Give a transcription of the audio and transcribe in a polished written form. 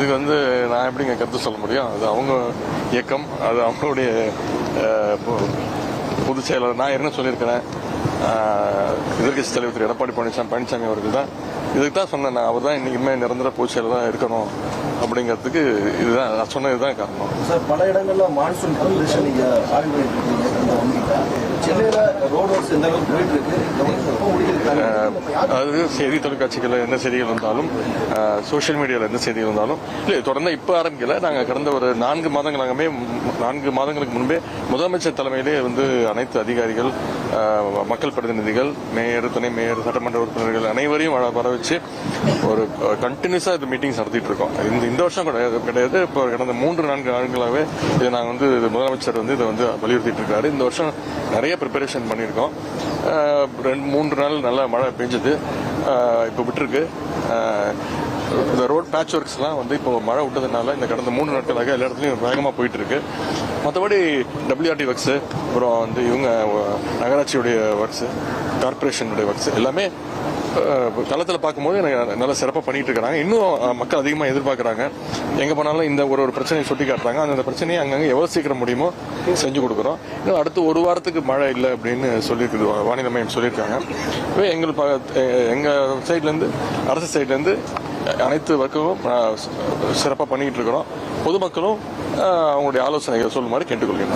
இதுக்கு நான் எப்படிங்க கருத்து சொல்ல முடியும்? அது அவங்க இயக்கம், அது அவங்களுடைய பொதுச் செயலாளர். நான் என்ன சொல்லியிருக்கிறேன், எதிர்கட்சி தலைவர் திரு எடப்பாடி பழனிசாமி அவர்கள் தான் இதுக்கு தான் சொன்னேன். அவர் தான் இன்னைக்குமே நிரந்தர பொதுச் செயலாளர் இருக்கணும் அப்படிங்கிறதுக்கு இதுதான் நான் சொன்னதுதான் காரணம். சார், பல இடங்கள்ல மான்சூன் கன்வென்ஷன் நீங்க ஆய்வு பண்ணிட்டு இருக்கீங்க. சென்னையில ரோட் ஒர்க்ஸ் எந்த அளவுக்கு போயிட்டு இருக்கு? அதாவது செய்தி தொலைக்காட்சிகள் என்ன செய்திகள் வந்தாலும், சோசியல் மீடியாவில் எந்த செய்திகள் வந்தாலும் இல்லை, தொடர்ந்து இப்போ ஆரம்பிக்கல. நாங்கள் கடந்த ஒரு 4 மாதங்களுக்கு முன்பே முதலமைச்சர் தலைமையிலே அனைத்து அதிகாரிகள், மக்கள் பிரதிநிதிகள், மேயர், துணை மேயர், சட்டமன்ற உறுப்பினர்கள் அனைவரையும் வர வச்சு ஒரு கண்டினியூஸா இது மீட்டிங்ஸ் நடத்திட்டு இருக்கோம். இந்த வருஷம் கிடையாது, இப்போ கடந்த 3-4 ஆண்டுகளாகவே இதை நாங்கள் முதலமைச்சர் இதை வலியுறுத்திட்டு இருக்காரு. இந்த வருஷம் நிறைய ப்ரிப்பரேஷன் பண்ணியிருக்கோம். 2-3 நாள் நல்லா மழை பெஞ்சது, இப்போ விட்டுருக்கு. இந்த ரோட் பேட்ச் ஒர்க்ஸ்லாம் இப்போ மழை விட்டதுனால இந்த கடந்த 3 நாட்களாக எல்லா இடத்துலையும் வேகமாக போயிட்டு இருக்கு. மற்றபடி WRT ஒர்க்ஸ், அப்புறம் இவங்க நகராட்சியுடைய ஒர்க்ஸ், கார்பரேஷனுடைய ஒர்க்ஸ் எல்லாமே களத்தில் பார்க்கும்போது எனக்கு நல்லா சிறப்பாக பண்ணிட்டு இருக்கிறாங்க. இன்னும் மக்கள் அதிகமாக எதிர்பார்க்குறாங்க. எங்கே போனாலும் இந்த ஒரு பிரச்சனையை சுட்டி காட்டுறாங்க. அந்த பிரச்சனையை அங்கங்கே எவ்வளோ சீக்கிரம் முடியுமோ செஞ்சு கொடுக்குறோம். இன்னும் அடுத்து 1 வாரத்துக்கு மழை இல்லை அப்படின்னு சொல்லியிருக்கு, வானிலை மையம் சொல்லியிருக்காங்க. எங்கள் சைட்லேருந்து, அரசு சைட்லேருந்து அனைத்து ஒர்க்கும் சிறப்பாக பண்ணிக்கிட்டு இருக்கிறோம். பொதுமக்களும் அவங்களுடைய ஆலோசனைகள் சொல்லுமாறு கேட்டுக்கொள்கிறேன்.